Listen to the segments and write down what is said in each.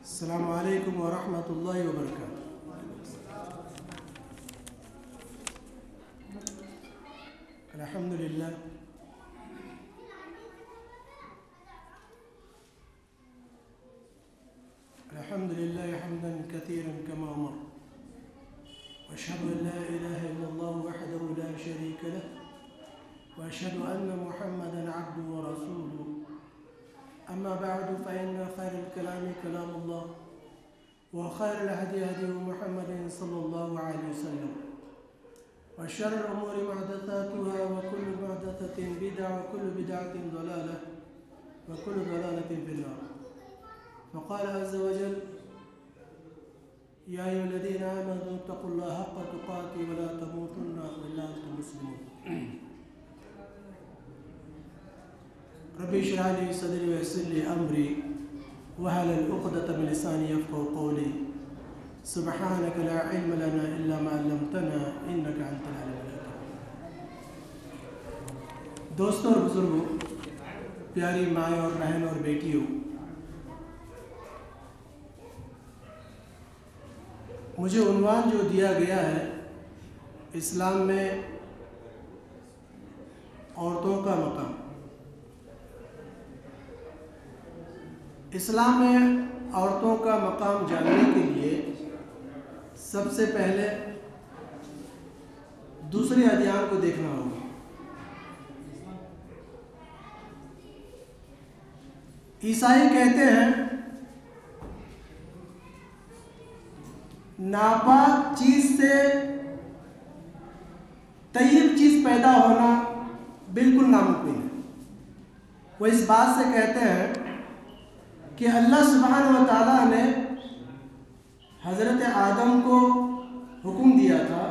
السلام علیکم ورحمۃ اللہ وبرکاتہ۔ الحمد للہ حمدا كثيرا كما أمر، وأشهد أن لا إله إلا الله وحده لا شريك له، وأشهد أن محمدا عبده ورسوله. أما بعد فإن خير الكلام كلام الله، وخير الهدي هدي محمد صلى الله عليه وسلم، وشر الأمور محدثاتها، وكل محدثة بدعة، وكل بدعة ضلالة، وكل ضلالة في النار. فقال عز وجل: يا أيها الذين آمنوا اتقوا الله حق تقاته ولا تموتن إلا أنتم مسلمون. رب اشرح لي صدري ويسر لي أمري واحلل عقدة من لساني يفقهوا قولي. سبحانك لا علم لنا إلا ما علمتنا إنك أنت العليم الحكيم. دوستوں اور بزرگوں، پیاری مائیں اور بہن اور بیٹیوں، مجھے عنوان جو دیا گیا ہے اسلام میں عورتوں کا مقام. اسلام میں عورتوں کا مقام جاننے کے لیے سب سے پہلے دوسرے ادیان کو دیکھنا ہوگا. عیسائی کہتے ہیں ناپاک چیز سے طیب چیز پیدا ہونا بالکل ناممکن ہے. وہ اس بات سے کہتے ہیں کہ اللہ سبحانہ و تعالیٰ نے حضرت آدم کو حکم دیا تھا: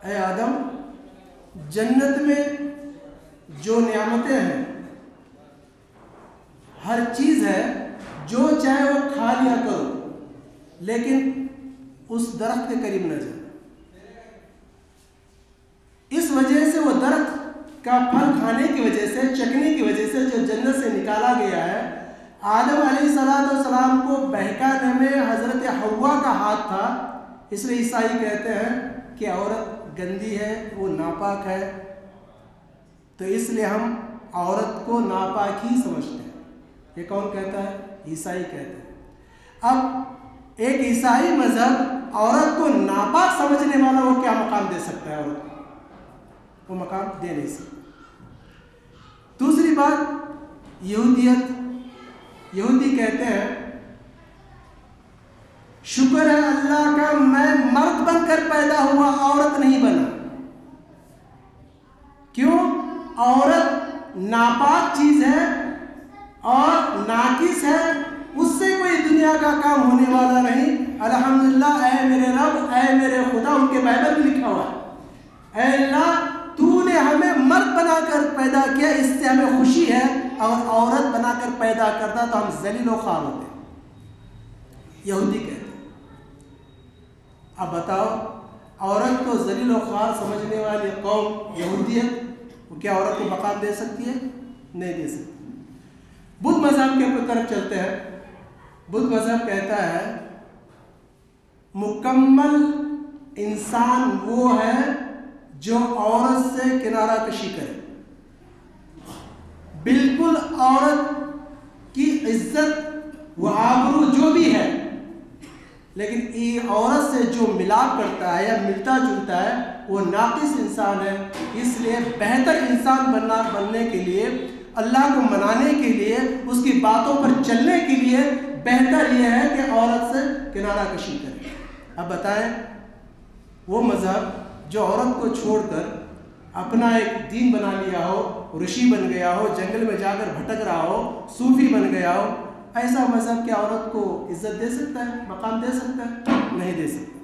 اے آدم، جنت میں جو نعمتیں ہیں، ہر چیز ہے، جو چاہے وہ کھا لیا کرو، لیکن اس درخت کے قریب نہ جائے. اس وجہ سے وہ درخت کا پھل کھانے کی وجہ سے، چکنے کی وجہ سے جو جنت سے نکالا گیا ہے، آدم علیہ السلام کو بہکانے میں حضرت حوا کا ہاتھ تھا. اس لیے عیسائی کہتے ہیں کہ عورت گندی ہے، وہ ناپاک ہے. تو اس لیے ہم عورت کو ناپاک ہی سمجھتے ہیں. یہ کون کہتا ہے؟ عیسائی کہتے ہیں. اب ایک عیسائی مذہب عورت کو ناپاک سمجھنے والا وہ کیا مقام دے سکتا ہے؟ عورت وہ مقام دے نہیں سکتا. دوسری بات، یہودیت. یہودی کہتے ہیں شکر ہے اللہ کا میں مرد بن کر پیدا ہوا، عورت نہیں بنا. کیوں؟ عورت ناپاک چیز ہے اور ناقص ہے، اس سے کوئی دنیا کا کام ہونے والا نہیں. الحمدللہ، اے میرے رب، اے میرے خدا، ان کے بائبل میں لکھا ہوا ہے: اے اللہ، تو نے ہمیں مرد بنا کر پیدا کیا، اس سے ہمیں خوشی ہے، اور عورت بنا کر پیدا کرتا تو ہم ذلیل و خوار ہوتے. یہودی کہتے ہیں. اب بتاؤ، عورت کو ذلیل و خوار سمجھنے والی قوم یہودیت، وہ کیا عورت کو مقام دے سکتی ہے؟ نہیں دے سکتی. بدھ مذہب کے طرف چلتے ہیں. بدھ مذہب کہتا ہے مکمل انسان وہ ہے جو عورت سے کنارہ کشی کرے. بالکل عورت کی عزت و آبرو جو بھی ہے، لیکن یہ عورت سے جو ملاپ کرتا ہے یا ملتا جلتا ہے وہ ناقص انسان ہے. اس لیے بہتر انسان بننے کے لیے، اللہ کو منانے کے لیے، اس کی باتوں پر چلنے کے لیے بہتر یہ ہے کہ عورت سے کنارہ کشی کرے. اب بتائیں، وہ مذہب جو عورت کو چھوڑ کر اپنا ایک دین بنا لیا ہو، رشی بن گیا ہو، جنگل میں جا کر بھٹک رہا ہو، صوفی بن گیا ہو، ایسا مذہب کیا عورت کو عزت دے سکتا ہے، مقام دے سکتا ہے؟ نہیں دے سکتا.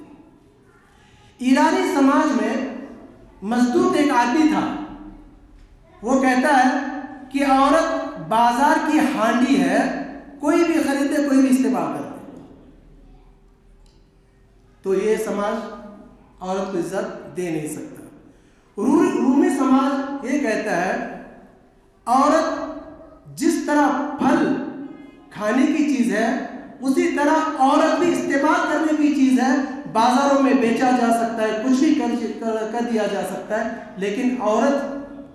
ایرانی سماج میں مزدور ایک آدمی تھا. وہ کہتا ہے کہ عورت بازار کی ہانڈی ہے، کوئی بھی خریدے، کوئی بھی استعمال کرے. تو یہ سماج عورت کو عزت دے نہیں سکتا. رومی سماج یہ کہتا ہے عورت جس طرح پھل کھانے کی چیز ہے اسی طرح عورت بھی استعمال کرنے کی چیز ہے، بازاروں میں بیچا جا سکتا ہے، کچھ بھی کر دیا جا سکتا ہے، لیکن عورت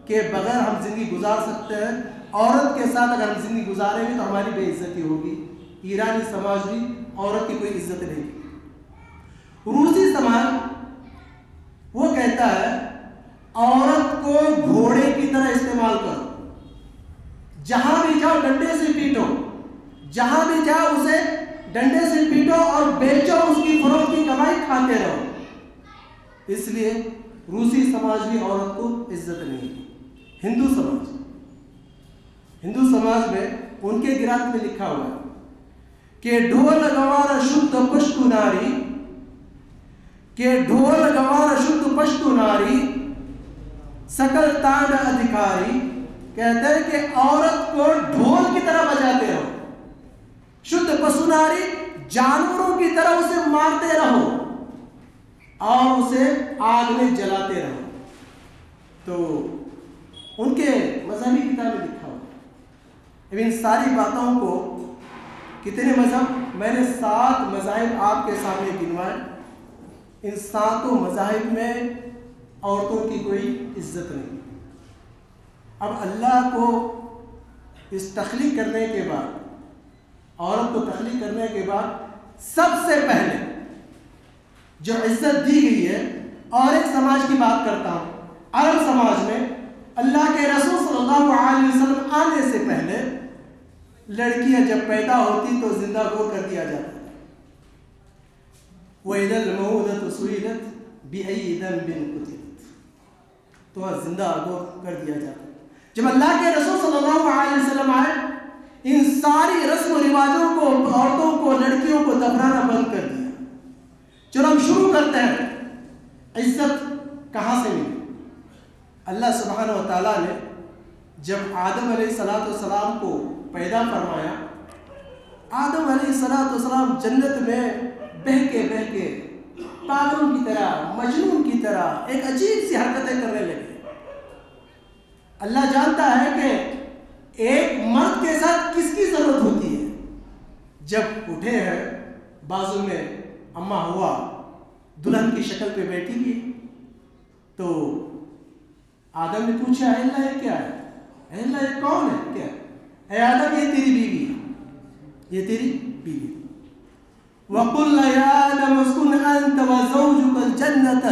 کے بغیر ہم زندگی گزار سکتے ہیں، عورت کے ساتھ اگر ہم زندگی گزاریں گے تو ہماری بے عزتی ہوگی۔ ایرانی سماج بھی عورت کی کوئی عزت نہیں کی۔ روسی سماج وہ کہتا ہے عورت کو گھوڑے کی طرح استعمال کرو، جہاں بھی جاؤ ڈنڈے سے پیٹو، جہاں بھی جاؤ اسے ڈنڈے سے پیٹو اور بیچو، اس کی فروخت کی کمائی کھاتے رہو۔ اس لیے روسی سماج بھی عورت کو عزت نہیں دی۔ ہندو سماج میں ان کے گرانت میں لکھا ہوا ہے کہ ڈھول گوار شدھ پشتو ناری، کہ ڈھول گوار شدھ پشتو ناری سکل تانڈ ادھیکاری، کہتے ہیں کہ عورت کو ڈھول کی طرح بجاتے رہو، شدھ پشتو ناری جانوروں کی طرح اسے مارتے رہو اور اسے آگ میں جلاتے رہو۔ تو ان کے مذہبی کتاب میں لکھا ہوا۔ اب ان ساری باتوں کو کتنے مذہب، میں نے 7 مذاہب آپ کے سامنے گنوائے، ان 7 مذاہب میں عورتوں کی کوئی عزت نہیں۔ اب اللہ کو اس تخلیق کرنے کے بعد، عورت کو تخلیق کرنے کے بعد سب سے پہلے جو عزت دی گئی ہے، اور ایک سماج کی بات کرتا ہوں، عرب سماج میں اللہ کے رسول صلی اللہ علیہ وسلم آنے سے پہلے لڑکیاں جب پیدا ہوتی تو زندہ گور کر دیا جاتا ہے۔ وَإِذَا الْمَوْءُودَةُ سُئِلَتْ بِأَيِّ ذَنبٍ قُتِلَتْ، تو زندہ گور کر دیا جاتا ہے۔ جب اللہ کے رسول صلی اللہ علیہ وسلم آئے، ان ساری رسم و رواجوں کو، عورتوں کو، لڑکیوں کو دفنانا بند کر دیا۔ چلو ہم شروع کرتے ہیں، عزت کہاں سے ملی؟ اللہ سبحانہ و تعالیٰ نے جب آدم علیہ السلام کو پیدا فرمایا، آدم علیہ السلام جنت میں بہکے پاگلوں کی طرح، مجنون کی طرح ایک عجیب سی حرکتیں کرنے لگے۔ اللہ جانتا ہے کہ ایک مرد کے ساتھ کس کی ضرورت ہوتی ہے۔ جب اٹھے ہیں، بازو میں اما ہوا دلہن کی شکل پہ بیٹھی ہوئی، تو آدم نے پوچھا اے اللہ یہ کیا ہے؟ اے اللہ یہ کون ہے؟ کیا اے آدم یہ تیری بیوی ہے، یہ تیری بیوی۔ وَقُلْنَا يَا آدَمُ اسْكُنْ أَنْتَ وَزَوْجُكَ الْجَنَّةَ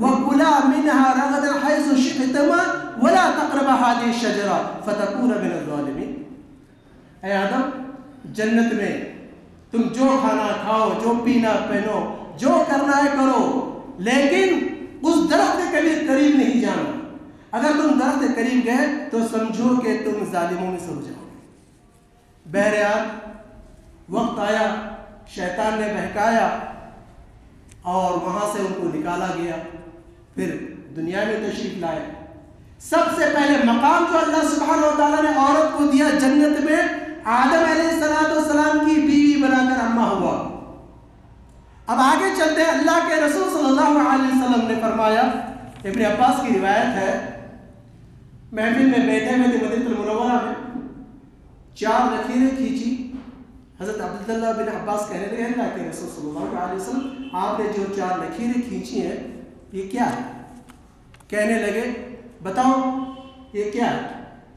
وَكُلَا مِنْهَا رَغَدًا حَيْثُ شِئْتُمَا وَلَا تَقْرَبَا هَٰذِهِ الشَّجَرَةَ فَتَكُونَا مِنَ الظَّالِمِينَ۔ اے آدم جنت میں تم جو کھانا کھاؤ، جو پینا پہنو، جو کرنا ہے کرو، لیکن اس درخت کے کبھی قریب نہیں جانا۔ اگر تم درخت کے قریب گئے تو سمجھو کہ تم ظالموں میں سے ہو جاؤ گے۔ بہرحال وقت آیا، شیطان نے بہکایا اور وہاں سے ان کو نکالا گیا، پھر دنیا میں تشریف لائے۔ سب سے پہلے مقام جو اللہ سبحانہ و تعالیٰ نے عورت کو دیا جنت میں، آدم علیہ السلام کی بیوی بنا کر اما ہوا۔ اب آگے چلتے ہیں، اللہ کے رسول صلی اللہ علیہ وسلم نے فرمایا، ابن عباس کی روایت ہے، محفل میں بیٹھے ہوئے تھے مدینہ المنورہ میں، 4 لکیریں کھینچی۔ حضرت عبداللہ بن عباس کہنے لگے اللہ کے رسول صلی اللہ علیہ وسلم آپ نے جو 4 لکیریں کھینچی ہیں یہ کیا ہے؟ کہنے لگے بتاؤ یہ کیا ہے؟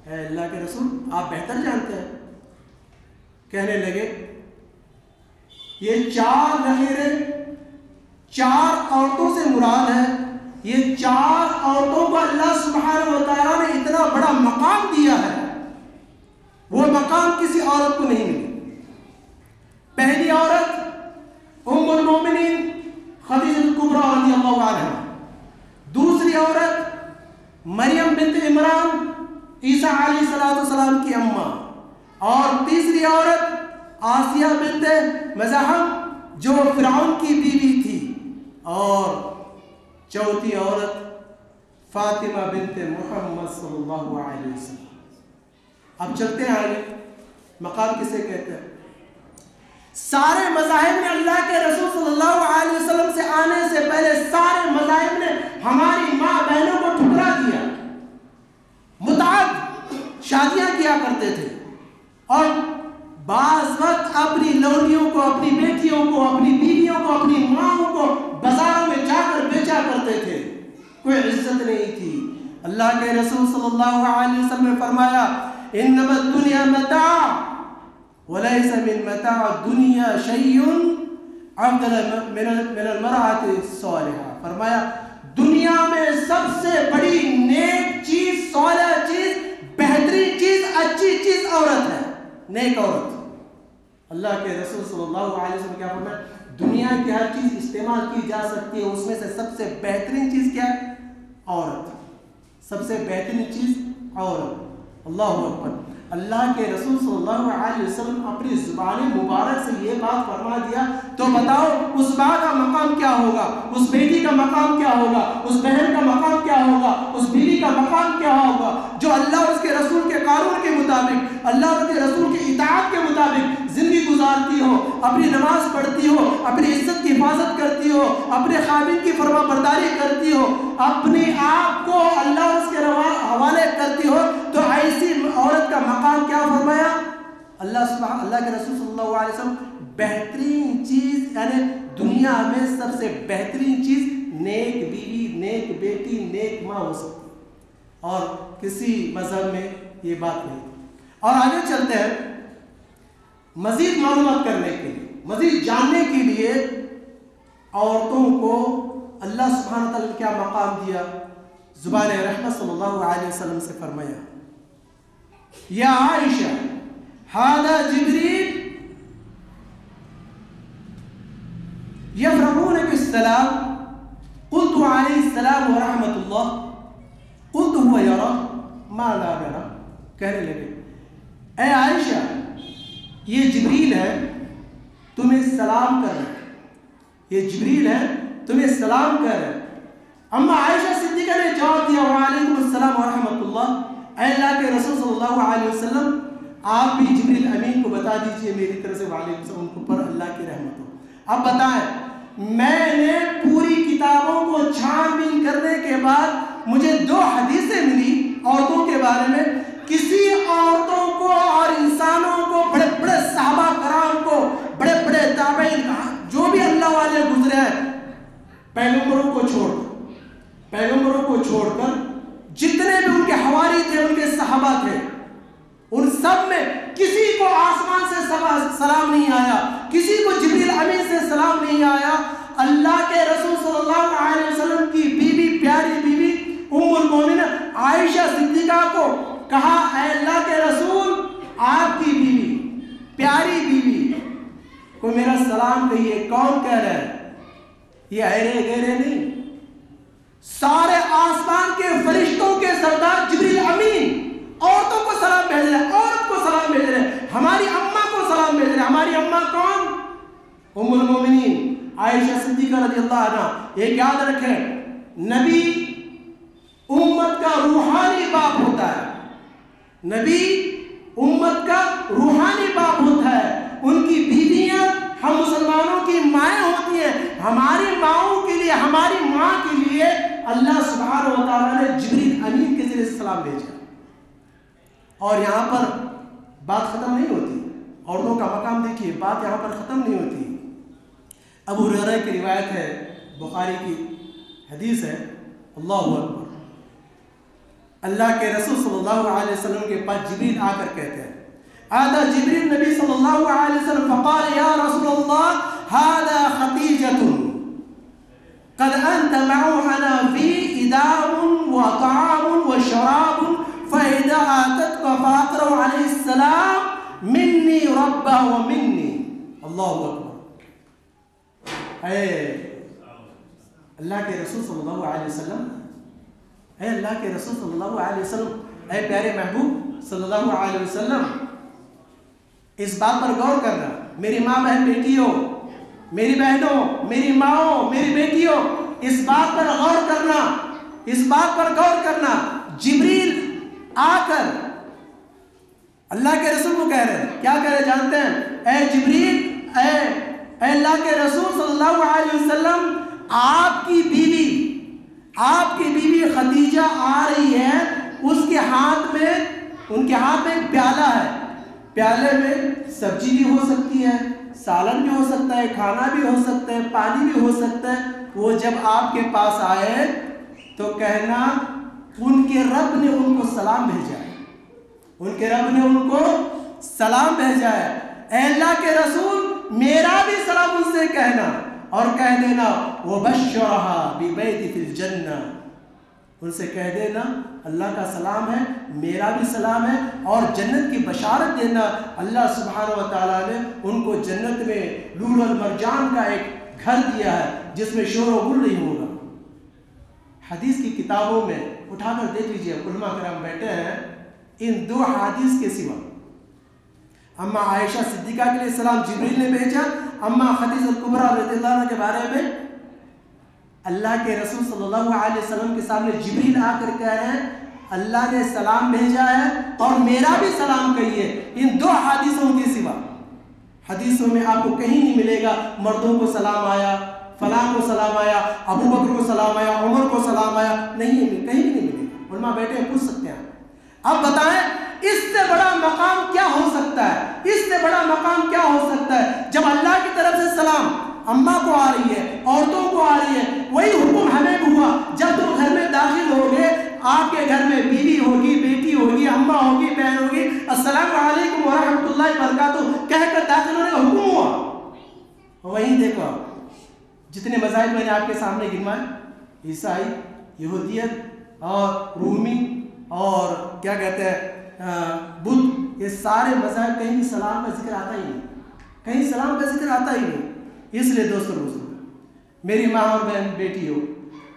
اے اللہ کے رسول آپ بہتر جانتے ہیں۔ کہنے لگے یہ 4 لکیریں 4 عورتوں سے مراد ہے، یہ 4 عورتوں کو اللہ سبحانہ و تعالیٰ نے اتنا بڑا مقام دیا ہے، وہ مقام کسی عورت کو نہیں ملا۔ پہلی عورت ام المومنین خدیجہ الکبریٰ رضی اللہ عنہا، دوسری عورت مریم بنت عمران عیسیٰ علیہ السلام کی اماں، اور تیسری عورت آسیہ بنت مزاحم جو فرعون کی بیوی تھی، اور چوتھی عورت فاطمہ بنت محمد صلی اللہ علیہ وسلم۔ اب چلتے ہیں آگے، مقام کسے کہتے ہیں؟ سارے مذاہب نے اللہ کے رسول صلی اللہ علیہ وسلم سے آنے سے پہلے سارے مذاہب نے ہماری ماں بہنوں کو ٹھکرا دیا، متعدد شادیاں کیا کرتے تھے، اور بعض وقت اپنی لونڈیوں کو، اپنی بیٹیوں کو، اپنی بیویوں کو، اپنی ماؤں کو بازاروں میں جا کر بیچا کرتے تھے، کوئی عزت نہیں تھی۔ اللہ کے رسول صلی اللہ علیہ وسلم نے فرمایا انما الدنیا متاع وليس من متاع الدنیا شیء افضل من المرأة الصالحہ، فرمایا دنیا میں سب سے بڑی نیک چیز، صالح چیز، بہترین چیز، اچھی چیز عورت ہے، نیک عورت۔ اللہ کے رسول صلی اللہ علیہ وسلم کیا فرمایا؟ دنیا کی ہر چیز استعمال کی جا سکتی ہے، اس میں سے سب سے بہترین چیز کیا ہے؟ عورت۔ سب سے بہترین چیز عورت۔ اللہ اکبر۔ اللہ کے رسول صلی اللہ علیہ وسلم اپنی زبان مبارک سے یہ بات فرما دیا تو بتاؤ اس ماں کا مقام کیا ہوگا، اس بیٹی کا مقام کیا ہوگا، اس بہن کا مقام کیا ہوگا، اس بیوی کا مقام کیا ہوگا جو اللہ اور اس کے رسول کے قانون کے مطابق، اللہ اور اس کے رسول کی اطاعت کے مطابق زندگی گزارتی ہو، اپنی نماز پڑھتی ہو، اپنی عزت کی حفاظت کرتی ہو، اپنے خاوند کی فرما برداری کرتی ہو، اپنے آپ کو اللہ اور اس کے حوالے کرتی ہو، تو ایسی عورت کا مقام کیا فرمایا اللہ کے رسول صلی اللہ علیہ وسلم؟ بہترین چیز، یعنی دنیا میں سب سے بہترین چیز نیک بیوی، نیک بیٹی، نیک ماں ہو سکتی، اور کسی مذہب میں یہ بات نہیں۔ اور آگے چلتے ہیں، مزید معلومات کرنے کے لیے، مزید جاننے کے لیے عورتوں کو اللہ سبحانہ وتعالی نے کیا مقام دیا؟ زبان رحمت صلی اللہ علیہ وسلم سے فرمایا یا عائشہ ھذا جبریل یفرحونک السلام قلت علیہ السلام ورحمۃ اللہ قلت هو یرا ما لا یرا، کہنے لگے اے عائشہ یہ جبریل ہے تمہیں سلام کر رہا ہے، یہ جبریل ہے تمہیں سلام کر رہا ہے۔ اما عائشہ صدیقہ نے جواب دیا وعلیکم السلام ورحمۃ اللہ، اے اللہ کے رسول صلی اللہ علیہ وسلم آپ بھی جبریل امین کو بتا دیجئے میری طرف سے وعلیکم السلام، ان پر اللہ کی رحمت ہو۔ اب بتائیں، میں نے پوری کتابوں کو چھان بین کرنے کے بعد مجھے 2 حدیثیں ملی عورتوں کے بارے میں، کسی عورتوں کو اور انسانوں کو، بڑے بڑے صحابہ کرام کو، بڑے بڑے تابعین، جو بھی اللہ والے گزرے ہیں، پیغمبروں کو چھوڑ کر جتنے بھی ان کے حواری تھے، ان کے صحابہ تھے، ان سب میں کسی کو آسمان سے سلام نہیں آیا، کسی کو جبریل امین سے سلام نہیں آیا۔ اللہ کے رسول صلی اللہ علیہ وسلم کی بیوی، پیاری بیوی ام المومنین عائشہ صدیقہ کو کہا اے اللہ کے رسول آپ کی بیوی، پیاری بیوی کو میرا سلام کہیے۔ کون کہہ رہا ہے؟ یہ ایرے گہرے نہیں، سارے آسمان کے فرشتوں کے سردار جبریل امین عورتوں کو سلام بھیج رہے ہیں، عورت کو سلام بھیج رہے ہیں، ہماری اماں کو سلام بھیج رہے ہیں۔ ہماری اماں کون؟ ام المومنین عائشہ صدیقہ رضی اللہ عنہ۔ ایک یاد رکھیں، نبی امت کا روحانی باپ ہوتا ہے، نبی امت کا روحانی باپ ہوتا ہے، ان کی بیویاں ہم مسلمانوں کی مائیں ہوتی ہیں۔ ہماری ماؤں کے لیے، ہماری ماں کے لیے اللہ سبحانہ و تعالیٰ نے جبریل امین کے ذریعے سلام بھیجا۔ اور یہاں پر بات ختم نہیں ہوتی، عورتوں کا مقام دیکھیے، بات یہاں پر ختم نہیں ہوتی۔ ابو ہریرہ کی روایت ہے، بخاری کی حدیث ہے، اللہ اکبر، اللہ کے رسول صلی اللہ علیہ وسلم کے پاس جبریل آ کر کہتے ہیں، آتا جبریل نبی صلی اللہ علیہ وسلم فقال یا رسول اللہ هذا خطیجة قد انت معنا في ادام وطعام وشراب فإذا آتتك فأقرأ عليه السلام مني ربه ومني۔ اللہ اکبر۔ اے اللہ کے رسول صلی اللہ علیہ وسلم، اے اللہ کے رسول صلی اللہ علیہ وسلم، اے پیارے محبوب صلی اللہ علیہ وسلم، اس بات پر غور کرنا، میری ماں بہن بیٹیوں، میری بہنوں، میری ماؤں، میری بیٹیوں، اس بات پر غور کرنا، اس بات پر غور کرنا۔ جبریل آ کر اللہ کے رسول کو کہہ رہے ہیں، کیا کہہ رہے جانتے ہیں؟ اے جبریل، اے اللہ کے رسول صلی اللہ علیہ وسلم، آپ کی بیوی خدیجہ آ رہی ہے، ان کے ہاتھ میں ایک پیالہ ہے، پیالے میں سبزی بھی ہو سکتی ہے، سالن بھی ہو سکتا ہے، کھانا بھی ہو سکتا ہے، پانی بھی ہو سکتا ہے. وہ جب آپ کے پاس آئے تو کہنا ان کے رب نے ان کو سلام بھیجا ہے، ان کے رب نے ان کو سلام بھیجا ہے. اے اللہ کے رسول میرا بھی سلام ان سے کہنا اور کہہ دینا وَبَشَّرَهَا بِبَيْتِ فِي الْجَنَّةِ، ان سے کہہ دینا اللہ کا سلام ہے، میرا بھی سلام ہے، اور جنت کی بشارت دینا. اللہ سبحانہ و تعالیٰ نے ان کو جنت میں لؤلؤ المرجان کا ایک گھر دیا ہے جس میں شور و غل نہیں ہوگا. حدیث کی کتابوں میں اٹھا کر دیکھ لیجیے، علماء کرام بیٹھے ہیں، ان دو حدیث کے سوا اما عائشہ صدیقہ کے لیے سلام جبریل نے بھیجا، اما خدیجہ الکبریٰ رضی اللہ عنہ کے بارے میں اللہ کے رسول صلی اللہ علیہ وسلم کے سامنے جبریل آ کر کہہ رہے ہیں اللہ نے سلام بھیجا ہے اور میرا بھی سلام کہیے. ان دو حدیثوں کے سوا حدیثوں میں آپ کو کہیں نہیں ملے گا مردوں کو سلام آیا، فلاں کو سلام آیا، ابو بکر کو سلام آیا، عمر کو سلام آیا، نہیں، کہیں بھی نہیں ملے گا. علماء بیٹھے ہیں، پوچھ سکتے ہیں. اب بتائیں اس سے بڑا مقام کیا ہو سکتا ہے؟ اس سے بڑا مقام کیا ہو سکتا ہے جب اللہ کی طرف سے سلام اماں کو آ رہی ہے، عورتوں کو آ رہی ہے. وہی حکم ہمیں ہوا جب تم گھر میں داخل ہوگے، آپ کے گھر میں بیوی ہوگی، بیٹی ہوگی، اماں ہوگی، بہن ہوگی، السلام علیکم ورحمۃ اللہ وبرکاتہ کہہ کر داخل ہونے کا حکم ہوا. وہیں دیکھو جتنے مذاہب میں نے آپ کے سامنے گنوائے، عیسائی، یہودیت اور رومی اور کیا کہتے ہیں بدھ، یہ سارے مذاہب کہیں بھی سلام کا ذکر آتا ہی نہیں، کہیں سلام کا ذکر آتا ہی نہیں. اس لیے دوستو میری ماں اور بہن بیٹی ہو،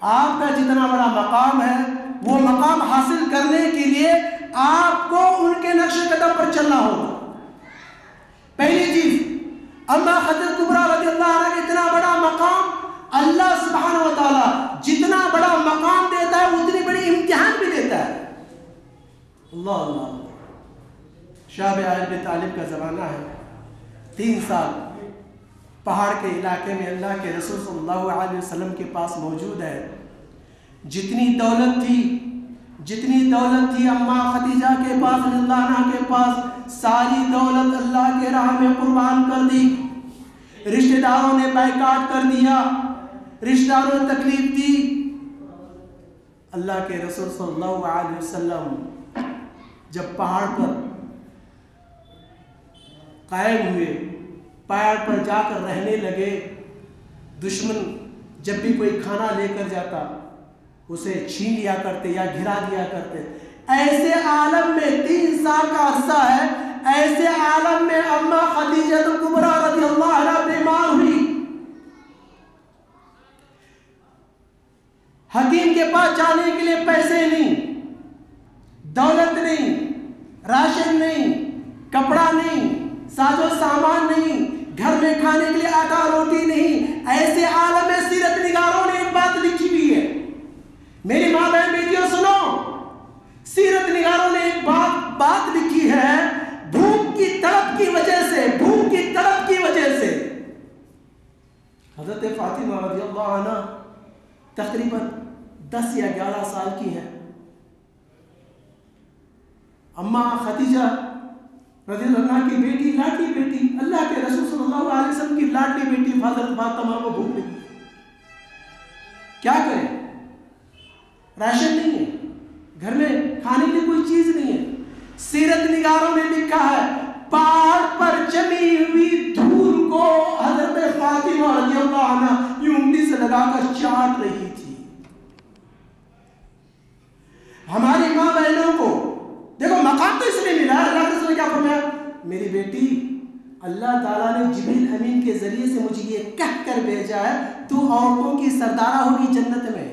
آپ کا جتنا بڑا مقام ہے وہ مقام حاصل کرنے کے لیے آپ کو ان کے نقش قدم پر چلنا ہوگا. پہلی چیز، اما خدیجہ کبریٰ رضی اللہ عنہ کا اتنا بڑا مقام، اللہ سبحانہ و تعالیٰ جتنا بڑا مقام دیتا ہے اتنی بڑی امتحان بھی دیتا ہے. اللہ اللہ، شاب ابی طالب کا زمانہ ہے، 3 سال پہاڑ کے علاقے میں اللہ کے رسول صلی اللہ علیہ وسلم کے پاس موجود ہے. جتنی دولت تھی اماں خدیجہ کے پاس رضی اللہ عنہ کے پاس، ساری دولت اللہ کے راہ میں قربان کر دی. رشتہ داروں نے بائیکاٹ کر دیا، رشتہ داروں نے تکلیف دی. اللہ کے رسول صلی اللہ علیہ وسلم جب پہاڑ پر قائم ہوئے، پہاڑ پر جا کر رہنے لگے، دشمن جب بھی کوئی کھانا لے کر جاتا اسے چھین لیا کرتے یا گھرا دیا کرتے. ایسے عالم میں 3 سال کا عرصہ ہے، ایسے عالم میں اما خدیجہ کبریٰ رضی اللہ عنہ بیمار ہوئی. حکیم کے پاس جانے کے لیے پیسے نہیں، دولت نہیں، راشن نہیں، کپڑا نہیں، ساز و سامان نہیں، گھر میں کھانے کے لیے آٹا روٹی نہیں. ایسے عالم میں سیرت نگاروں نے ایک بات لکھی ہوئی ہے، میری ماں بہن بیٹیوں سنو، سیرت نگاروں نے ایک بات لکھی ہے، بھوک کی تڑپ کی وجہ سے، بھوک کی تڑپ کی وجہ سے حضرت فاطمہ رضی اللہ عنہ تقریباً 10 یا 11 سال کی ہیں. اماں خدیجہ رضی اللہ عنہ کی بیٹی، لاڈلی بیٹی، اللہ کے رسول صلی اللہ علیہ وسلم کی لاڈلی بیٹی حضرت فاطمہ کو بھوک لگی. کیا کریں؟ راشن نہیں ہے، گھر میں کھانے کی کوئی چیز نہیں ہے. سیرت نگاروں نے لکھا ہے پہاڑ پر جمی ہوئی دھول کو حضرت فاطمہ رضی اللہ عنہ یوں انگلی سے لگا کر چاٹ رہی تھی. ہماری ماں بہنوں کو دیکھو مقام تو اس لیے ملا، اللہ کے رسول نے کیا فرمایا، میری بیٹی اللہ تعالیٰ نے جبریل امین کے ذریعے سے مجھے یہ کہہ کر بھیجا ہے تو عورتوں کی سردارہ ہوگی جنت میں.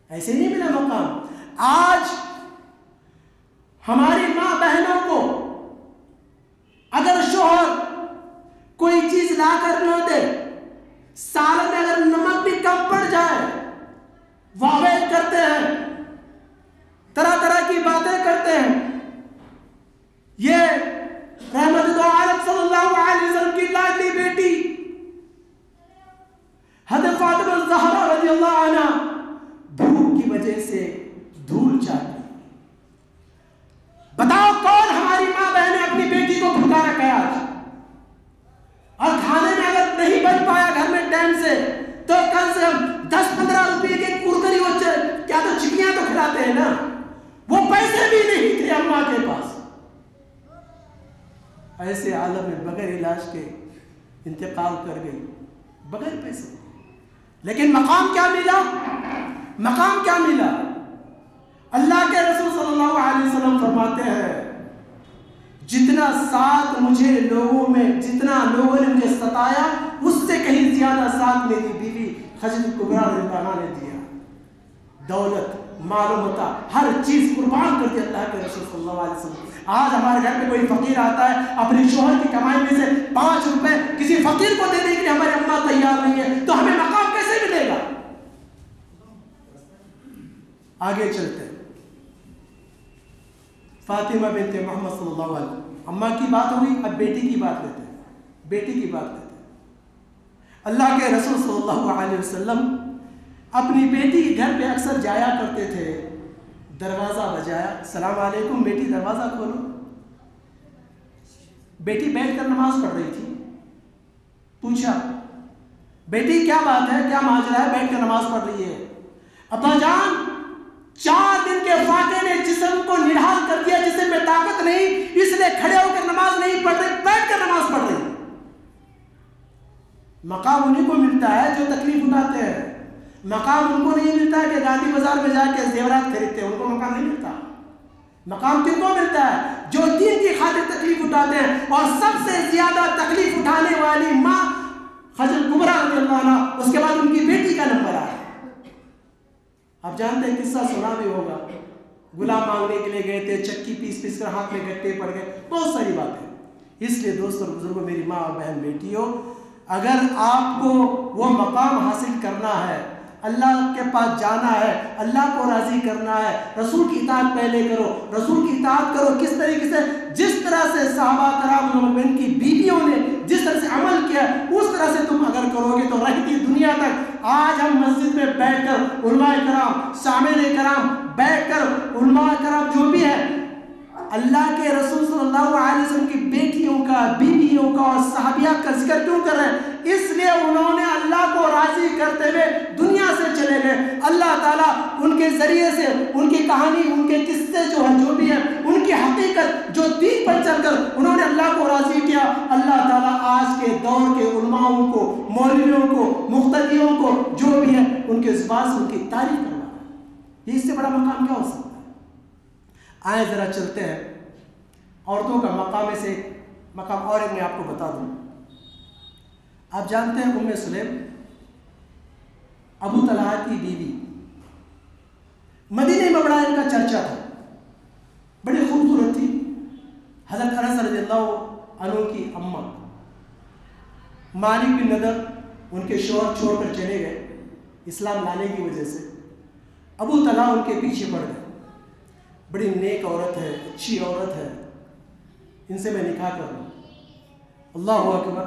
ایسے نہیں ملا مقام. آج ہماری ماں بہنوں کو اگر شوہر کوئی چیز لا کر نہ دے، سال میں اگر نمک بھی کم پڑ جائے، واویل کرتے ہیں، طرح طرح کی باتیں کرتے ہیں. یہ رحمت دو عالم صلی اللہ علیہ وسلم کی لاڈلی بیٹی حضرت فاطمہ الزہرا رضی اللہ عنہ بھوک کی وجہ سے دھول چاٹی. بتاؤ ایسے عالم میں بغیر علاج کے انتقال کر گئی، بغیر پیسے. لیکن مقام کیا ملا؟ مقام کیا ملا؟ اللہ کے رسول صلی اللہ علیہ وسلم فرماتے ہیں جتنا ساتھ مجھے لوگوں میں، جتنا لوگوں نے مجھے ستایا اس سے کہیں زیادہ ساتھ میری بیوی خدیجہ کبریٰ رضی اللہ عنہا نے دیا. دولت، مال و متاع، ہر چیز قربان کر دی اللہ کے رسول صلی اللہ علیہ وسلم. آج ہمارے گھر میں کوئی فقیر آتا ہے، اپنی شوہر کی کمائی میں سے 5 روپے کسی فقیر کو دینے کے لیے ہماری اماں تیار نہیں ہے، تو ہمیں مقام کیسے ملے گا؟ آگے چلتے ہیں. فاطمہ بنت محمد صلی اللہ علیہ وسلم، اماں کی بات ہوئی، اب بیٹی کی بات لیتے ہیں. بیٹی کی بات لیتے ہیں. اللہ کے رسول صلی اللہ علیہ وسلم اپنی بیٹی کے گھر پہ اکثر جایا کرتے تھے. دروازہ بجایا، السلام علیکم بیٹی دروازہ کھولو. بیٹی بیٹھ کر نماز پڑھ رہی تھی. پوچھا بیٹی کیا بات ہے، کیا ماجرا ہے، بیٹھ کر نماز پڑھ رہی ہے؟ ابا جان 4 دن کے فاقے نے جسم کو نڈھال کر دیا، جسم میں طاقت نہیں، اس لیے کھڑے ہو کر نماز نہیں پڑھ رہی، بیٹھ کر نماز پڑھ رہی. مقام انہیں کو ملتا ہے جو تکلیف اٹھاتے ہیں. مقام ان کو نہیں ملتا کہ گاندھی بازار میں جا کے زیورات خریدتے ہیں، ان کو مقام نہیں ملتا. مقام کن کو ملتا ہے؟ جو دین کی خاطر تکلیف اٹھاتے ہیں. اور سب سے زیادہ تکلیف اٹھانے والی ماں خدیجہ کبریٰ رضی اللہ عنہا، اس کے بعد ان کی بیٹی کا نمبر آیا. آپ جانتے ہیں قصہ سنا بھی ہوگا، غلام مانگنے کے لیے گئے تھے، چکی پیس پیس کر ہاتھ میں گٹے پڑ گئے، بہت ساری باتیں. اس لیے دوستوں اور بزرگوں، میری ماں اور بہن بیٹیوں، اگر آپ کو وہ مقام حاصل کرنا ہے، اللہ کے پاس جانا ہے، اللہ کو راضی کرنا ہے، رسول کی اطاعت پہلے کرو. رسول کی اطاعت کرو کس طریقے سے؟ جس طرح سے صحابہ کرام کی بیویوں نے جس طرح سے عمل کیا، اس طرح سے تم اگر کرو گے تو رہتی دنیا تک. آج ہم مسجد میں بیٹھ کر علماء کرام، سامعین کرام بیٹھ کر علماء کرام جو بھی ہے، اللہ کے رسول صلی اللہ علیہ وسلم کی بیٹیوں کا، بیویوں کا اور صحابیات کا ذکر کیوں کر رہے ہیں؟ اس لیے انہوں نے اللہ کو راضی کرتے ہوئے دنیا سے چلے گئے. اللہ تعالیٰ ان کے ذریعے سے، ان کی کہانی، ان کے قصے جو ہیں، جو بھی ہیں، ان کی حقیقت جو دین پر چل کر انہوں نے اللہ کو راضی کیا، اللہ تعالیٰ آج کے دور کے علماؤں کو، مولویوں کو، مقتدیوں کو جو بھی ہے، ان کے زبان سے ان کی تعریف کروا رہا ہے. اس سے بڑا مقام کیا ہو سکتا ہے؟ آئیں ذرا چلتے ہیں عورتوں کا مقام میں سے مقام اور ایک میں آپ کو بتا دوں. آپ جانتے ہیں ام سلیم ابو طلحہ کی بیوی، مدینے میں بڑا ان کا چرچا تھا، بڑی خوبصورت تھی. حضرت انس رضی اللہ عنہ کی اماں مالک بن نضر ان کے شوہر چھوڑ کر چلے گئے اسلام لانے کی وجہ سے. ابو طلحہ ان کے پیچھے پڑ گئے. بڑی نیک عورت ہے، اچھی عورت ہے، ان سے میں نکاح کر لوں. اللہ اکبر.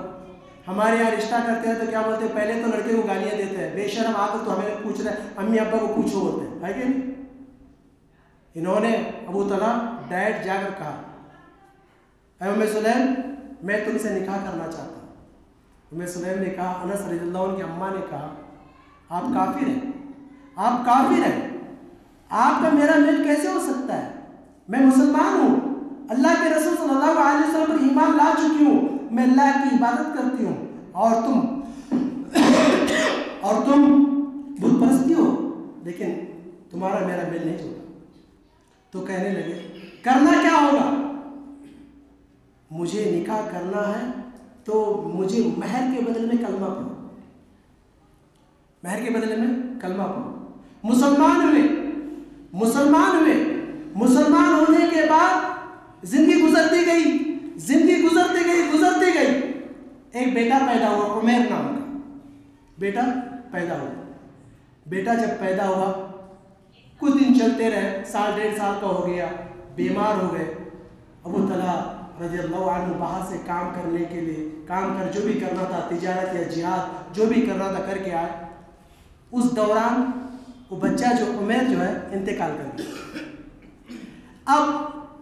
ہمارے یہاں رشتہ کرتے ہیں تو کیا بولتے ہیں؟ پہلے تو لڑکے کو گالیاں دیتے ہیں، بے شرم آ کر تو ہمیں پوچھ رہے ہیں، امی ابا کو پوچھو ہوتے ہیں، ہے کہ نہیں؟ انہوں نے ابو طلحہ ڈائریکٹ جا کر کہا، اے ام سلیم میں تم سے نکاح کرنا چاہتا ہوں. ام سلیم نے کہا، انس رضی اللہ عنہ کی اماں نے کہا، آپ کافر ہیں، آپ کافر ہیں، آپ کا میرا مل کیسے ہو سکتا ہے؟ میں مسلمان ہوں، اللہ کے رسول صلی اللہ علیہ وسلم پر ایمان لا چکی ہوں، میں اللہ کی عبادت کرتی ہوں، اور تم بت پرستی ہو، لیکن تمہارا میرا مل نہیں ہوگا. تو کہنے لگے کرنا کیا ہوگا؟ مجھے نکاح کرنا ہے تو مجھے مہر کے بدلے میں کلمہ پڑھو، مہر کے بدلے میں کلمہ پڑھو. مسلمان ہوئے، مسلمان ہونے کے بعد زندگی گزرتی گئی. ایک بیٹا پیدا ہوا، عمیر نام کا بیٹا پیدا ہوا. بیٹا جب پیدا ہوا کچھ دن چلتے رہے، 1.5 سال کا ہو گیا، بیمار ہو گئے. ابو طلحہ رضی اللہ عنہ باہر سے کام کرنے کے لیے، کام کر جو بھی کرنا تھا، تجارت یا جہاد جو بھی کرنا تھا کر کے آئے. اس دوران وہ بچہ جو عمیر جو ہے انتقال کر گیا. اب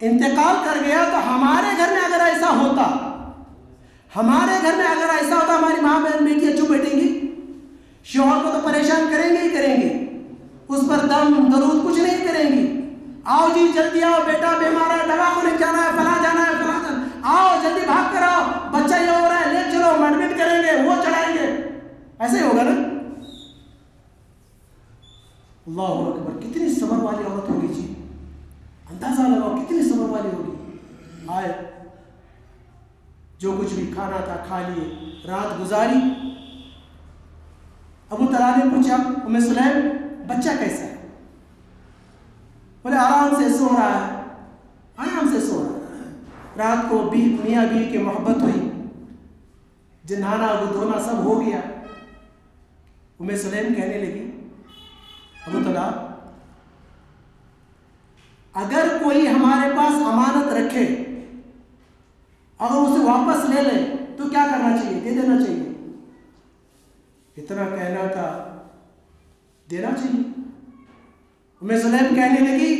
انتقال کر گیا تو ہمارے گھر میں اگر ایسا ہوتا، ہماری ماں بہن بیٹیاں چپ بیٹھیں گی؟ شوہر کو تو پریشان کریں گے، اس پر دم درود کچھ نہیں کریں گی. آؤ جی جلدی آؤ، بیٹا بیمار ہے، دوا کو لے جانا ہے، فلاں جانا ہے، آؤ جلدی بھاگ ایسا ہی ہوگا نا. اللہ اکبر, کتنی صبر والی عورت ہوگی جی, اندازہ لگاؤ کتنی صبر والی ہوگی. آئے جو کچھ بھی کھانا تھا کھا لیے, رات گزاری. ابو طلحہ نے پوچھا ام سلیم بچہ کیسا ہے؟ بولے آرام سے سو رہا ہے, آرام سے سو رہا ہے. رات کو میاں بیوی کی محبت ہوئی, جنہانا گدھونا سب ہو گیا. ام سلیم کہنے لگی ابو طلحہ اگر کوئی ہمارے پاس امانت رکھے اگر اسے واپس لے لے تو کیا کرنا چاہیے؟ دے دینا چاہیے. اتنا کہنا تھا, دینا چاہیے. ام سلیم کہنے لگی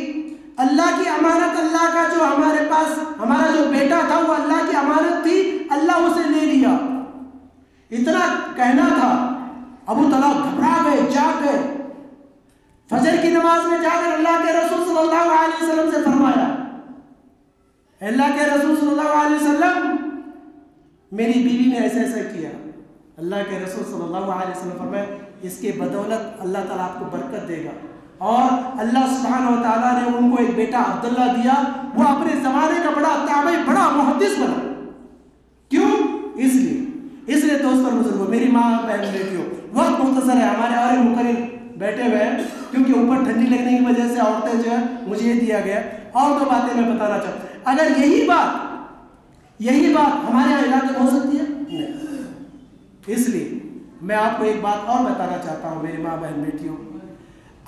اللہ کی امانت, اللہ کا جو ہمارے پاس ہمارا جو بیٹا تھا وہ اللہ کی امانت تھی, اللہ اسے لے لیا. اتنا کہنا تھا, ابو طلحہ گھبرا گئے, جاگ گئے. فجر کی نماز میں جا کر اللہ کے رسول صلی اللہ علیہ وسلم سے فرمایا, اللہ کے رسول صلی اللہ علیہ وسلم میری بیوی نے ایسا ایسا کیا. اللہ کے رسول صلی اللہ علیہ وسلم فرمایا اس کے بدولت اللہ تعالیٰ آپ کو برکت دے گا. اور اللہ سبحانہ و تعالیٰ نے ان کو ایک بیٹا عبداللہ دیا, وہ اپنے زمانے کا بڑا تابعی, بڑا محدث بنا. کیوں؟ اس لیے دوست اور بزرگوں, میری ماں بہن بیٹیوں, وقت مختصر ہے, ہمارے اور مقرر بیٹھے ہوئے ہیں کیونکہ اوپر ٹھنڈی لگنے کی وجہ سے عورتیں جو ہے مجھے یہ دیا گیا. اور دو باتیں میں بتانا چاہتا ہوں. اگر یہی بات ہمارے یہاں علاقے میں ہو سکتی ہے نہیں, اس لیے میں آپ کو ایک بات اور بتانا چاہتا ہوں میری ماں بہن بیٹیوں.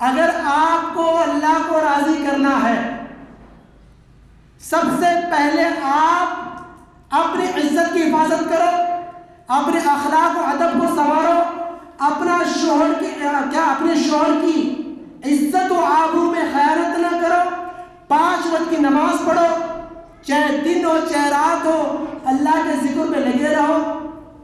اگر آپ کو اللہ کو راضی کرنا ہے, سب سے پہلے آپ اپنی عزت کی حفاظت کرو, اپنے اخلاق و ادب کو سنوارو, اپنے شوہر کی عزت و آبرو میں خیانت نہ کرو, 5 وقت کی نماز پڑھو, چاہے دن ہو چاہے رات ہو, اللہ کے ذکر میں لگے رہو.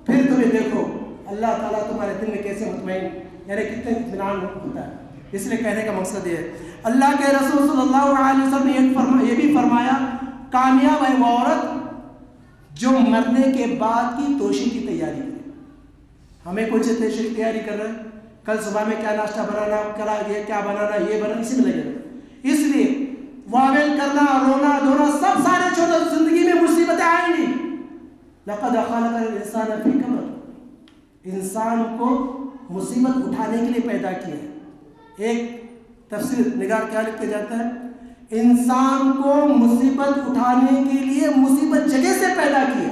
پھر تمہیں دیکھو اللہ تعالیٰ تمہارے دل میں کیسے مطمئن, یعنی کتنے اطمینان ہوتا ہے. اس لیے کہنے کا مقصد یہ ہے, اللہ کے رسول صلی اللہ علیہ وسلم نے یہ بھی فرمایا کامیاب ہے وہ عورت جو مرنے کے بعد کی توشی کی تیاری کرے. ہمیں کچھ توشی کی تیاری کر رہے ہیں, کل صبح میں کیا ناشتہ بنانا, کل یہ کیا بنانا, یہ بنانا, اسی میں لگے رہے. اس لیے واویل کرنا, رونا دھونا, سب سارے چھوڑو, زندگی میں مصیبتیں آئیں گی. لقد خلق الانسان فی کبد, انسان کو مصیبت اٹھانے کے لیے پیدا کیا ہے. ایک تفسیر نگار کیا لکھتے جاتا ہے, انسان کو مصیبت اٹھانے کے لیے مصیبت جگہ سے پیدا کیا.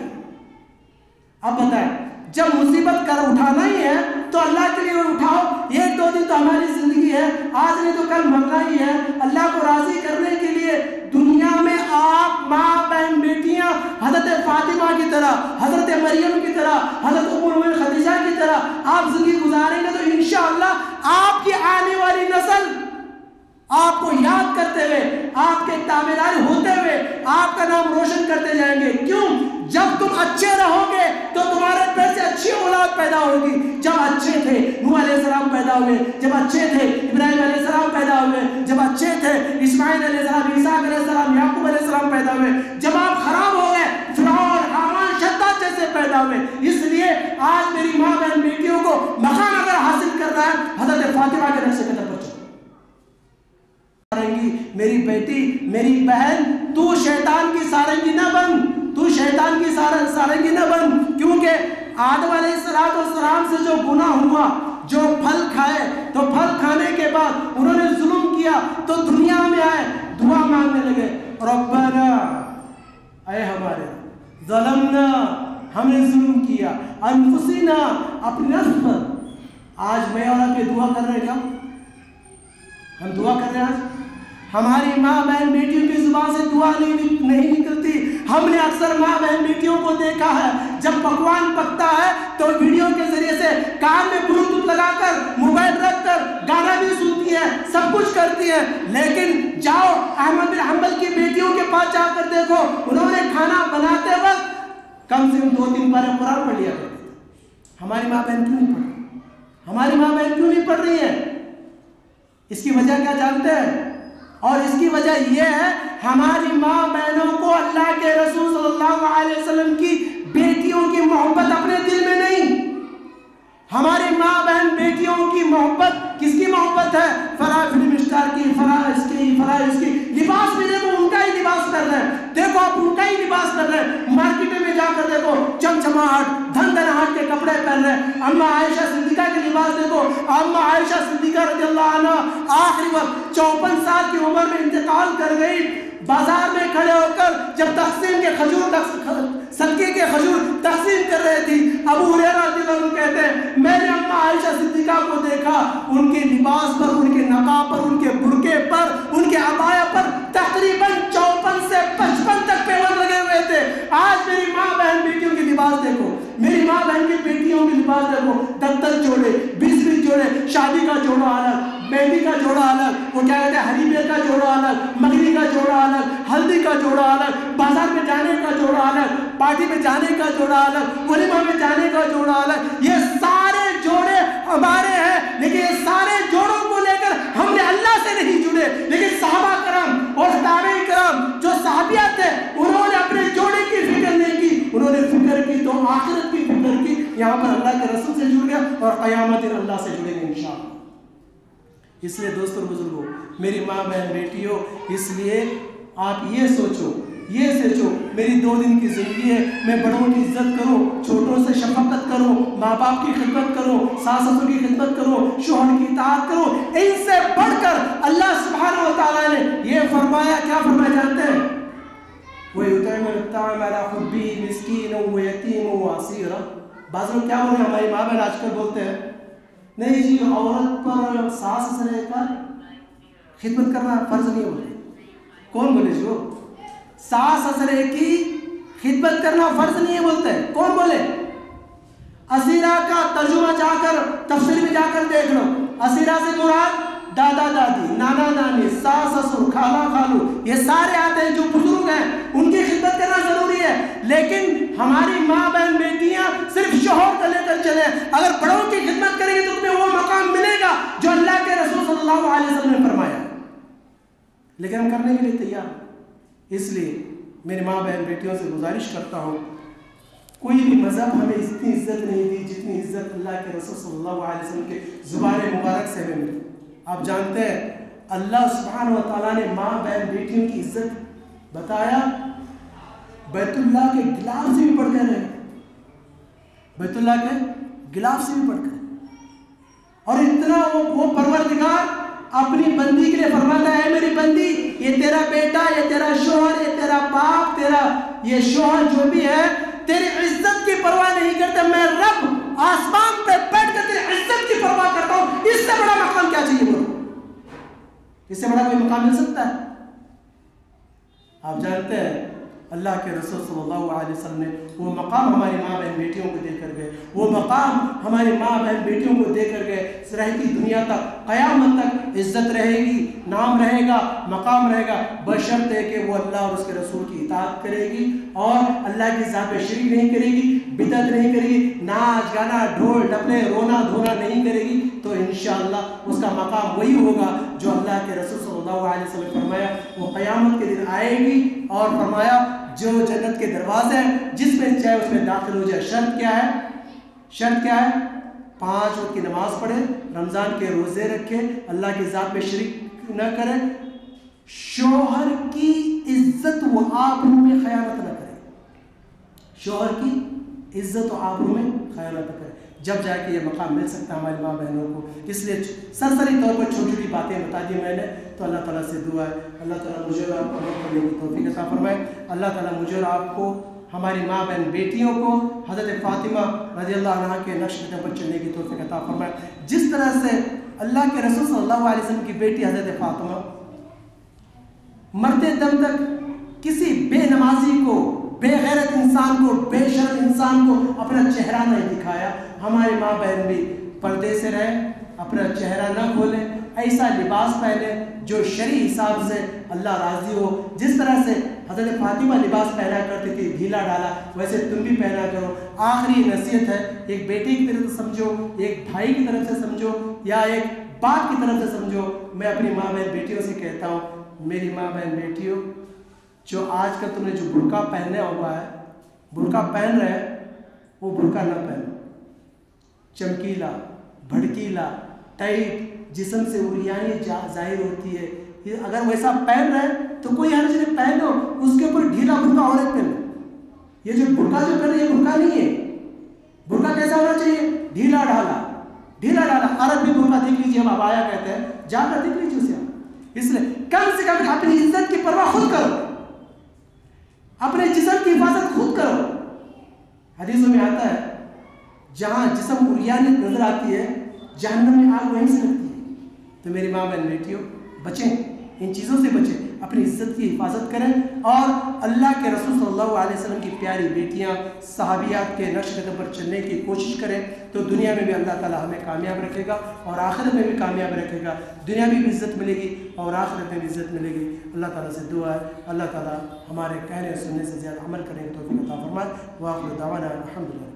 اب بتائیں, جب مصیبت کر اٹھانا ہی ہے تو اللہ کے لیے اٹھاؤ. 1-2 دن تو ہماری زندگی ہے, آج نہیں تو کل مرنا ہی ہے. اللہ کو راضی کرنے کے لیے دنیا میں آپ ماں بہن بیٹیاں حضرت فاطمہ کی طرح, حضرت مریم کی طرح, حضرت ام المؤمنین خدیجہ کی طرح آپ زندگی گزاریں گے تو انشاءاللہ آپ کی آنے والی نسل آپ کو یاد کرتے ہوئے, آپ کے تابعدار ہوتے ہوئے آپ کا نام روشن کرتے جائیں گے. کیوں؟ جب تم اچھے رہو گے تو تمہارے پیٹ سے اچھی اولاد پیدا ہوگی. جب اچھے تھے نوح علیہ السلام پیدا ہوئے, جب اچھے تھے ابراہیم علیہ السلام پیدا ہوئے, جب اچھے تھے اسماعیل علیہ السلام, اسحاق علیہ السلام, یعقوب علیہ السلام پیدا ہوئے. جب آپ خراب ہو گئے فرعون, حامان, شداد جیسے پیدا ہوئے. اس لیے آج میری ماں بہن بیٹیوں کو مقام اگر حاصل کرنا ہے حضرت فاطمہ کے نقش قدم پر چلو. میری بیٹی, میری بہن, تو شیطان کی سارنگی نہ بن, تو شیطان کی سارنگی نہ بن. کیونکہ آدم علیہ السلام سے جو گناہ ہوا, جو پھل کھائے, تو پھل کھانے کے بعد انہوں نے ظلم کیا تو دنیا میں آئے, دعا مانگنے لگے, ربنا, اے ہمارے ظلمنا, ہم نے ظلم کیا, انفسنا, اپنے نفس پر. آج میں اور آپ یہ دعا کر رہے ہیں, کیا ہم دعا کر رہے ہیں؟ آج ہماری ماں بہن بیٹیوں کی زبان سے دعا نہیں نکلتی. ہم نے اکثر ماں بہن بیٹیوں کو دیکھا ہے جب پکوان پکتا ہے تو ویڈیو کے ذریعے سے کان میں بلوٹوتھ لگا کر, موبائل رکھ کر گانا بھی سنتی ہے, سب کچھ کرتی ہے. لیکن جاؤ احمد بن حنبل کی بیٹیوں کے پاس جا کر دیکھو, انہوں نے کھانا بناتے وقت کم سے کم 2-3 بار قرآن پڑھ لیا کرتے تھے. ہماری ماں بہن کیوں نہیں پڑھ رہی؟ ہماری ماں بہن کیوں نہیں پڑھ رہی ہے؟ اس کی وجہ کیا جانتے ہیں؟ اور اس کی وجہ یہ ہے ہماری ماں بہنوں کو اللہ کے رسول صلی اللہ علیہ وسلم کی بیٹیوں کی محبت اپنے دل میں نہیں. ہماری ماں آپ ان کا ہی لباس پہن رہے ہیں. مارکیٹ میں جا کر دیکھو چمچماہٹ دھن دھناہٹ کے کپڑے پہن رہے ہیں. اما عائشہ صدیقہ کے لباس دیکھو. اما عائشہ صدیقہ رضی اللہ عنہ آخری وقت 54 سال کی عمر میں انتقال کر گئی. بازار میں کھڑے ہو کر جب تقسیم کے کھجور صدقے کے کھجور تقسیم کر رہے تھی, ابو ہریرہ رضی اللہ عنہ کہتے ہیں میں نے اما عائشہ صدیقہ کو دیکھا, ان کے لباس پر, ان کے نقاب پر, ان کے برقعے پر, ان کے عبایا پر تقریباً 54 سے 55 تک پیوند لگے ہوئے تھے. آج میری ماں بہن بیٹیوں کے لباس دیکھو, میری ماں بہن کی بیٹیوں کے لباس دیکھو, 10 جوڑے 20 جوڑے, شادی کا جوڑا الگ, مہندی کا جوڑا الگ, وہ کیا کہتے ہیں ہریبے کا جوڑا الگ, مگری کا جوڑا الگ, ہلدی کا جوڑا الگ, بازار میں جانے کا جوڑا الگ, پارٹی میں جانے کا جوڑا الگ, ولیمہ میں جانے کا جوڑا الگ. یہ سارے جوڑے ہمارے ہیں, لیکن یہ سارے جوڑوں کو لے کر ہم نے اللہ سے نہیں جڑے. لیکن صحابہ کرام اور تابعین کرام جو صحابیات تھے انہوں نے اپنے جوڑے کی فکر نہیں کی, انہوں نے فکر کی تو آخرت کی فکر کی. یہاں پر اللہ کے رسول سے جڑ گیا اور قیامت دن اللہ سے جڑیں گے انشاءاللہ. اس لیے دوستوں بزرگوں, میری ماں بہن بیٹیوں, اس لیے آپ یہ سوچو میری 2 دن کی زندگی ہے, میں بڑوں کی عزت کروں, چھوٹوں سے شفقت کروں, ماں باپ کی خدمت کروں, ساس سسر کی خدمت کروں, شوہر کی اطاعت کروں. ان سے بڑھ کر اللہ سبحانہ و تعالیٰ نے یہ فرمایا, کیا فرمایا جانتے ہیں؟ وَيُطْعِمُ الطَّعَامَ عَلَىٰ حُبِّهِ مِسْكِينًا وَيَتِيمًا وَأَسِيرًا. بعض لوگ کیا بول رہے ہیں, ہماری ماں بہن آج کل بولتے ہیں نہیں جی عورت پر ساس سسر کا خدمت کرنا فرض نہیں ہوتا. کون بولے جو ساس سسرے کی خدمت کرنا فرض نہیں ہے بولتے ہیں, کون بولے؟ اسیرہ کا ترجمہ جا کر تفسیر میں جا کر دیکھ لو. اسیرہ سے مراد دادا دادی, نانا نانی, ساس سسر, خالہ خالو, یہ سارے آتے ہیں جو بزرگ ہیں, ان کی خدمت کرنا ضروری ہے. لیکن ہماری ماں بہن بیٹیاں صرف شوہر کو لے کر چلے, اگر بڑوں کی خدمت کریں گے تو تمہیں وہ مقام ملے گا جو اللہ کے رسول صلی اللہ علیہ وسلم نے فرمایا. لیکن ہم کرنے کے لیے تیار. اس لیے میری ماں بہن بیٹیوں سے گزارش کرتا ہوں, کوئی بھی مذہب ہمیں اتنی عزت نہیں دی جتنی عزت اللہ کے رسول صلی اللہ علیہ وسلم کے زبان مبارک سے ہمیں ملی. آپ جانتے ہیں اللہ سبحانہ و تعالیٰ نے ماں بہن بیٹیوں کی عزت بتایا بیت اللہ کے غلاف سے بھی بڑھ کر ہے, بیت اللہ کے غلاف سے بھی بڑھ کر. اور اتنا وہ پروردگار اپنی بندی کے لیے فرماتا ہے, میری بندی یہ تیرا بیٹا, یہ تیرا شوہر, یہ تیرا باپ, تیرا یہ شوہر جو بھی ہے تیری عزت کی پرواہ نہیں کرتا, میں رب آسمان پہ بیٹھ کر تیری عزت کی پرواہ کرتا ہوں. اس سے بڑا مقام کیا چاہیے بولو؟ اس سے بڑا کوئی مقام مل سکتا ہے؟ آپ جانتے ہیں اللہ کے رسول صلی اللہ علیہ وسلم نے وہ مقام ہماری ماں بہن بیٹیوں کو دے کر گئے, وہ مقام ہماری ماں بہن بیٹیوں کو دے کر گئے. رہتی دنیا تک قیامت تک عزت رہے گی, نام رہے گا, مقام رہے گا, بشرط ہے کہ وہ اللہ اور اس کے رسول کی اطاعت کرے گی اور اللہ کی ذات میں شرک نہیں کرے گی, بدعت نہیں کرے گی, ناچ گانا ڈھول ڈپلے رونا دھونا نہیں کرے گی. تو انشاءاللہ اس کا مقام وہی ہوگا جو اللہ کے رسول صلی اللہ علیہ وسلم نے فرمایا. وہ قیامت کے دن آئے گی اور فرمایا جو جنت کے دروازے ہیں جس میں چاہے اس میں داخل ہو جائے. شرط کیا ہے؟ شرط کیا ہے؟ 5 وقت کی نماز پڑھے, رمضان کے روزے رکھے, اللہ کی ذات میں شرک نہ کرے, شوہر کی عزت و آبرو میں خیانت نہ کرے, شوہر کی عزت و آبرو میں خیانت نہ کرے. جب جا کے یہ مقام مل سکتا ہے ہماری ماں بہنوں کو. اس لیے سرسری طور پر چھوٹی چھوٹی باتیں بتا دی میں نے. تو اللہ تعالیٰ سے دعا ہے اللہ تعالیٰ مجھے اور آپ کو عمل کرنے کی توفیق عطا فرمائے. اللہ تعالیٰ مجھے اور آپ کو ہماری ماں بہن بیٹیوں کو حضرت فاطمہ رضی اللہ عنہ کے نقش قدم پر چلنے کی توفیق عطا فرمائے. جس طرح سے اللہ کے رسول صلی اللہ علیہ وسلم کی بیٹی حضرت فاطمہ مرتے دم تک کسی بے نمازی کو, بے غیرت انسان کو, بے شرم انسان کو اپنا چہرہ نہیں دکھایا. ہماری ماں بہن بھی پردے سے رہے, اپنا چہرہ نہ کھولے, ایسا لباس پہنے جو شرعی حساب سے اللہ راضی ہو. جس طرح سے حضرت فاطمہ لباس پہنا کرتی تھی ڈھیلا ڈالا, ویسے تم بھی پہنا کرو. آخری نصیحت ہے, ایک بیٹی کی طرف سے سمجھو, ایک بھائی کی طرف سے سمجھو, یا ایک باپ کی طرف سے سمجھو. میں اپنی ماں بہن بیٹیوں سے کہتا ہوں, میری ماں بہن بیٹیوں, جو آج کل تم نے جو برقع پہنا ہوا ہے, برقع پہن رہے ہیں, وہ برقع نہ پہنو. چمکیلا, بھڑکیلا, ٹائٹ, جسم سے عریانی ظاہر ہوتی ہے. اگر ویسا پہن رہے تو کوئی حرج نہیں, پہنو, اس کے اوپر ڈھیلا برقع برقع جو پہن رہی ہے برقع نہیں ہے. برقع کیسا ہونا چاہیے؟ ڈھیلا ڈھالا, ڈھیلا ڈھالا. عرب بھی برقع دیکھ لیجیے, ہم ابایا کہتے ہیں, جا کر دیکھ لیجیے اسے. اس لیے کم سے کم اپنی عزت کی پرواہ خود کرو, اپنے جسم کی حفاظت خود کرو. حدیثوں میں آتا ہے جہاں جسم عریانیت نظر آتی ہے جہنم میں آگ وہیں سے لگتی ہے. تو میری ماں بہن بیٹیوں, بچیں, ان چیزوں سے بچیں, اپنی عزت کی حفاظت کریں, اور اللہ کے رسول صلی اللہ علیہ وسلم کی پیاری بیٹیاں صحابیات کے نقش قدم پر چلنے کی کوشش کریں. تو دنیا میں بھی اللہ تعالیٰ ہمیں کامیاب رکھے گا, اور آخرت میں بھی کامیاب رکھے گا. دنیا میں بھی عزت ملے گی اور آخرت میں بھی عزت ملے گی. اللہ تعالیٰ سے دعا ہے اللہ تعالیٰ ہمارے کہنے اور سننے سے زیادہ عمل کرنے کی توفیق عطا فرمائے. وآخر دعوانا الحمدللہ.